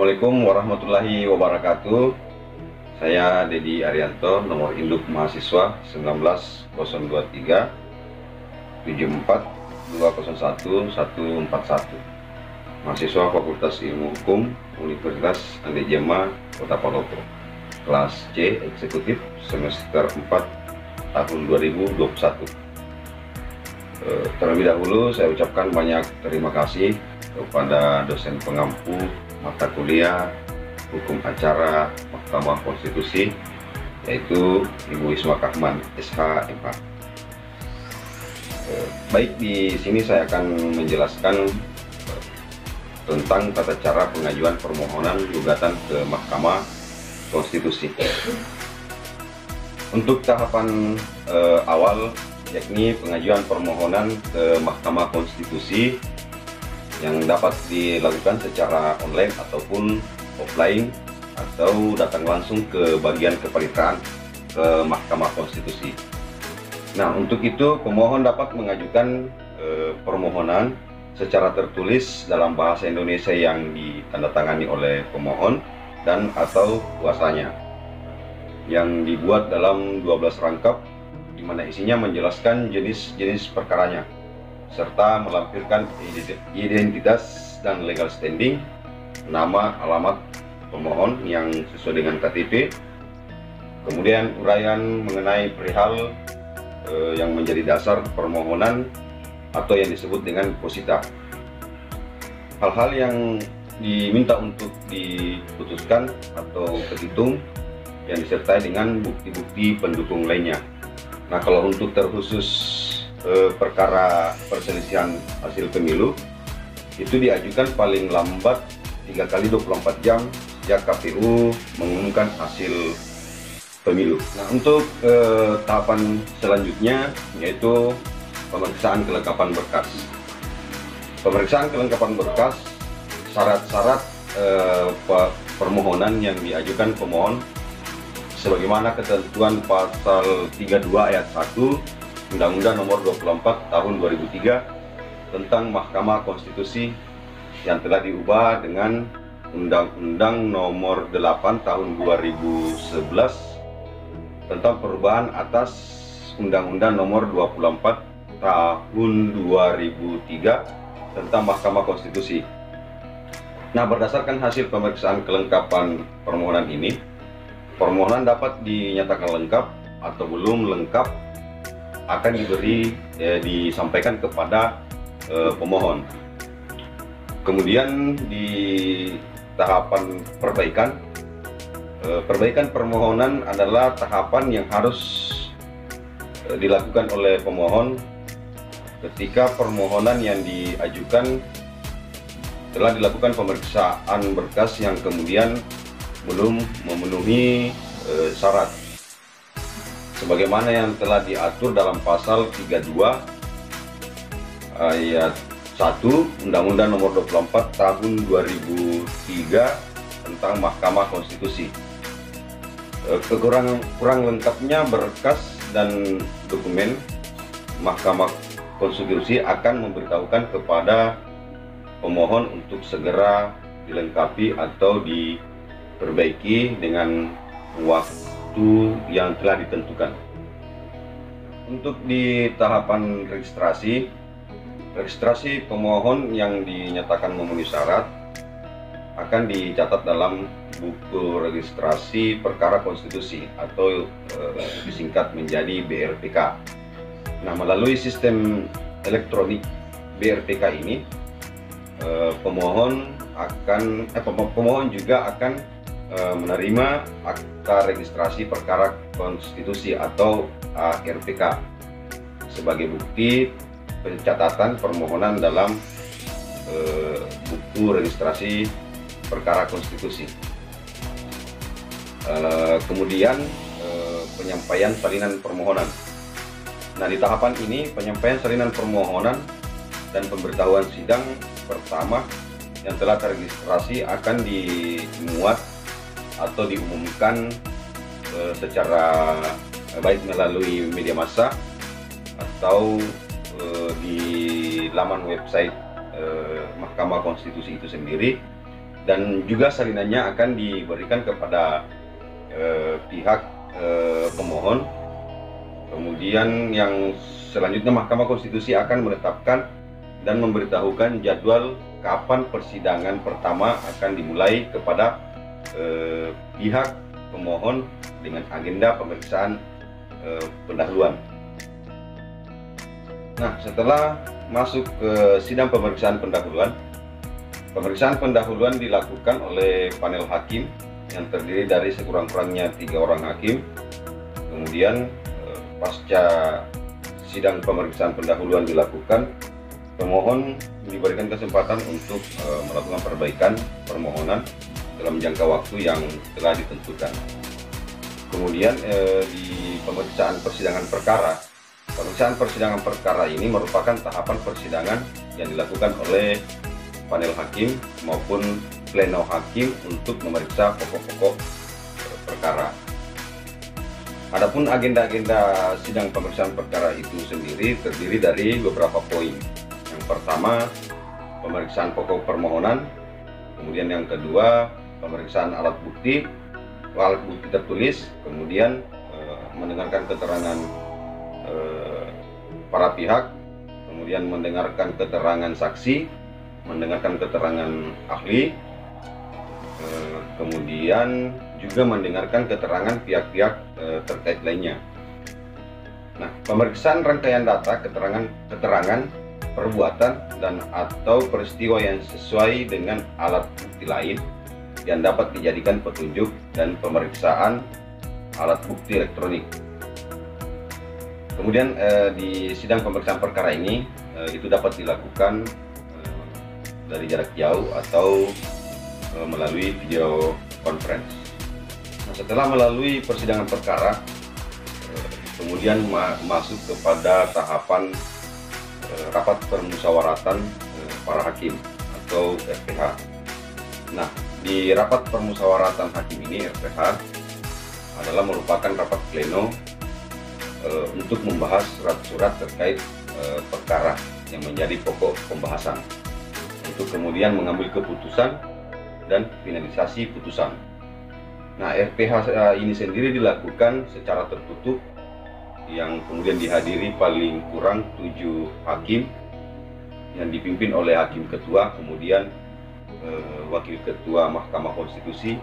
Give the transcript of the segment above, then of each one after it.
Assalamualaikum warahmatullahi wabarakatuh. Saya Dedi Arianto, nomor induk mahasiswa 19023 74 201 141, mahasiswa Fakultas Ilmu Hukum Universitas Ande Jema Kota Palopo, kelas C eksekutif semester 4 tahun 2021. Terlebih dahulu saya ucapkan banyak terima kasih kepada dosen pengampu mata kuliah Hukum Acara Mahkamah Konstitusi, yaitu Ibu Isma Kahman, SH.M.A. Baik, di sini saya akan menjelaskan tentang tata cara pengajuan permohonan gugatan ke Mahkamah Konstitusi. Untuk tahapan awal, yakni pengajuan permohonan ke Mahkamah Konstitusi yang dapat dilakukan secara online ataupun offline, atau datang langsung ke bagian kepaniteraan ke Mahkamah Konstitusi. Nah, untuk itu pemohon dapat mengajukan permohonan secara tertulis dalam bahasa Indonesia yang ditandatangani oleh pemohon dan atau kuasanya, yang dibuat dalam 12 rangkap, di mana isinya menjelaskan jenis-jenis perkaranya serta melampirkan identitas dan legal standing, nama, alamat pemohon yang sesuai dengan KTP, kemudian uraian mengenai perihal yang menjadi dasar permohonan atau yang disebut dengan posita. Hal-hal yang diminta untuk diputuskan atau petitum yang disertai dengan bukti-bukti pendukung lainnya. Nah, kalau untuk terkhusus perkara perselisihan hasil pemilu, itu diajukan paling lambat 3 kali 24 jam sejak KPU mengumumkan hasil pemilu. Nah, untuk tahapan selanjutnya yaitu pemeriksaan kelengkapan berkas. Pemeriksaan kelengkapan berkas, syarat-syarat permohonan yang diajukan pemohon sebagaimana ketentuan pasal 32 ayat 1 Undang-Undang Nomor 24 Tahun 2003 tentang Mahkamah Konstitusi yang telah diubah dengan Undang-Undang Nomor 8 Tahun 2011 tentang perubahan atas Undang-Undang Nomor 24 Tahun 2003 tentang Mahkamah Konstitusi. Nah, berdasarkan hasil pemeriksaan kelengkapan permohonan ini, permohonan dapat dinyatakan lengkap atau belum lengkap akan disampaikan kepada pemohon. Kemudian di tahapan perbaikan, perbaikan permohonan adalah tahapan yang harus dilakukan oleh pemohon ketika permohonan yang diajukan telah dilakukan pemeriksaan berkas yang kemudian belum memenuhi syarat sebagaimana yang telah diatur dalam pasal 32 ayat 1 Undang-Undang Nomor 24 Tahun 2003 tentang Mahkamah Konstitusi. Kurang lengkapnya berkas dan dokumen, Mahkamah Konstitusi akan memberitahukan kepada pemohon untuk segera dilengkapi atau diperbaiki dengan waktu yang telah ditentukan. Untuk di tahapan registrasi pemohon yang dinyatakan memenuhi syarat akan dicatat dalam buku registrasi perkara konstitusi atau disingkat menjadi BRPK. Nah, melalui sistem elektronik BRPK ini pemohon juga akan menerima akta registrasi perkara konstitusi atau ARPK sebagai bukti pencatatan permohonan dalam buku registrasi perkara konstitusi. Kemudian penyampaian salinan permohonan. Nah, di tahapan ini penyampaian salinan permohonan dan pemberitahuan sidang pertama yang telah terregistrasi akan dimuat atau diumumkan secara baik melalui media massa atau di laman website Mahkamah Konstitusi itu sendiri dan juga salinannya akan diberikan kepada pihak pemohon. Kemudian yang selanjutnya Mahkamah Konstitusi akan menetapkan dan memberitahukan jadwal kapan persidangan pertama akan dimulai kepada pihak pemohon dengan agenda pemeriksaan pendahuluan. Nah, setelah masuk ke sidang pemeriksaan pendahuluan, pemeriksaan pendahuluan dilakukan oleh panel hakim yang terdiri dari sekurang-kurangnya 3 orang hakim. Kemudian pasca sidang pemeriksaan pendahuluan dilakukan, pemohon diberikan kesempatan untuk melakukan perbaikan permohonan dalam jangka waktu yang telah ditentukan. Kemudian di pemeriksaan persidangan perkara ini merupakan tahapan persidangan yang dilakukan oleh panel hakim maupun pleno hakim untuk memeriksa pokok-pokok perkara. Adapun agenda-agenda sidang pemeriksaan perkara itu sendiri terdiri dari beberapa poin. Yang pertama, pemeriksaan pokok permohonan. Kemudian yang kedua, pemeriksaan alat bukti tertulis. Kemudian mendengarkan keterangan para pihak. Kemudian mendengarkan keterangan saksi, mendengarkan keterangan ahli, kemudian juga mendengarkan keterangan pihak-pihak terkait lainnya. Nah, pemeriksaan rangkaian data, keterangan, perbuatan, dan atau peristiwa yang sesuai dengan alat bukti lain yang dapat dijadikan petunjuk dan pemeriksaan alat bukti elektronik. Kemudian di sidang pemeriksaan perkara ini itu dapat dilakukan dari jarak jauh atau melalui video conference. Nah, setelah melalui persidangan perkara, kemudian masuk kepada tahapan rapat permusyawaratan para hakim atau RPH. Nah, di rapat permusyawaratan hakim ini RPH adalah merupakan rapat pleno untuk membahas surat-surat terkait perkara yang menjadi pokok pembahasan, untuk kemudian mengambil keputusan dan finalisasi putusan. Nah, RPH ini sendiri dilakukan secara tertutup yang kemudian dihadiri paling kurang 7 hakim yang dipimpin oleh hakim ketua, kemudian wakil ketua Mahkamah Konstitusi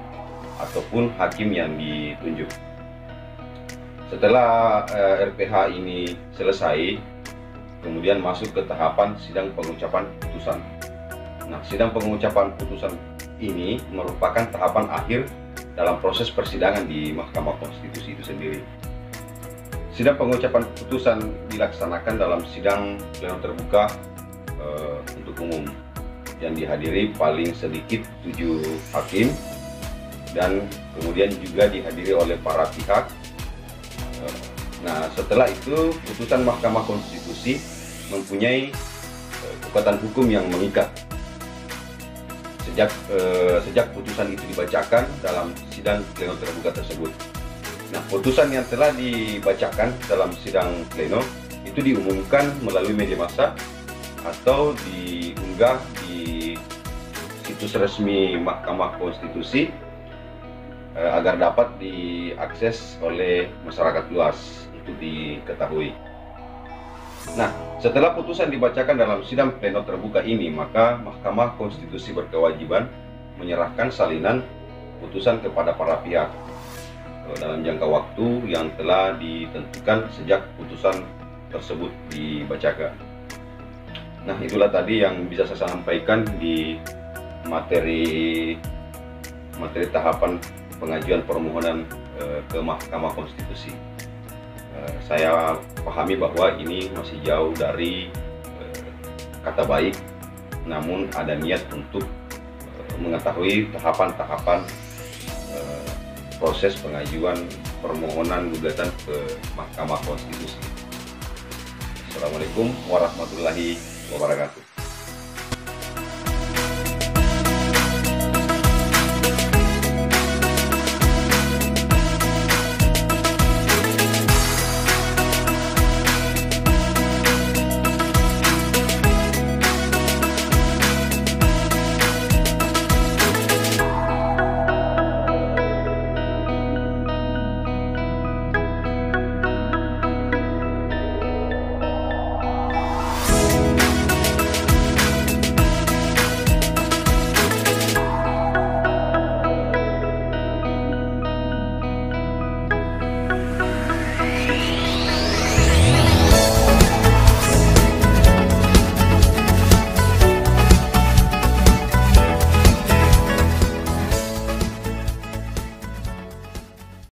ataupun hakim yang ditunjuk. Setelah RPH ini selesai, kemudian masuk ke tahapan sidang pengucapan putusan. Nah, sidang pengucapan putusan ini merupakan tahapan akhir dalam proses persidangan di Mahkamah Konstitusi itu sendiri. Sidang pengucapan putusan dilaksanakan dalam sidang pleno terbuka untuk umum yang dihadiri paling sedikit 7 hakim dan kemudian juga dihadiri oleh para pihak. Nah, setelah itu putusan Mahkamah Konstitusi mempunyai kekuatan hukum yang mengikat. Sejak putusan itu dibacakan dalam sidang pleno terbuka tersebut. Nah, putusan yang telah dibacakan dalam sidang pleno itu diumumkan melalui media massa atau diunggah di situs resmi Mahkamah Konstitusi agar dapat diakses oleh masyarakat luas untuk diketahui. Nah, setelah putusan dibacakan dalam sidang pleno terbuka ini, maka Mahkamah Konstitusi berkewajiban menyerahkan salinan putusan kepada para pihak dalam jangka waktu yang telah ditentukan sejak putusan tersebut dibacakan. Nah, itulah tadi yang bisa saya sampaikan di materi tahapan pengajuan permohonan ke Mahkamah Konstitusi. Saya pahami bahwa ini masih jauh dari kata baik, namun ada niat untuk mengetahui tahapan-tahapan proses pengajuan permohonan gugatan ke Mahkamah Konstitusi. Assalamualaikum warahmatullahi wabarakatuh.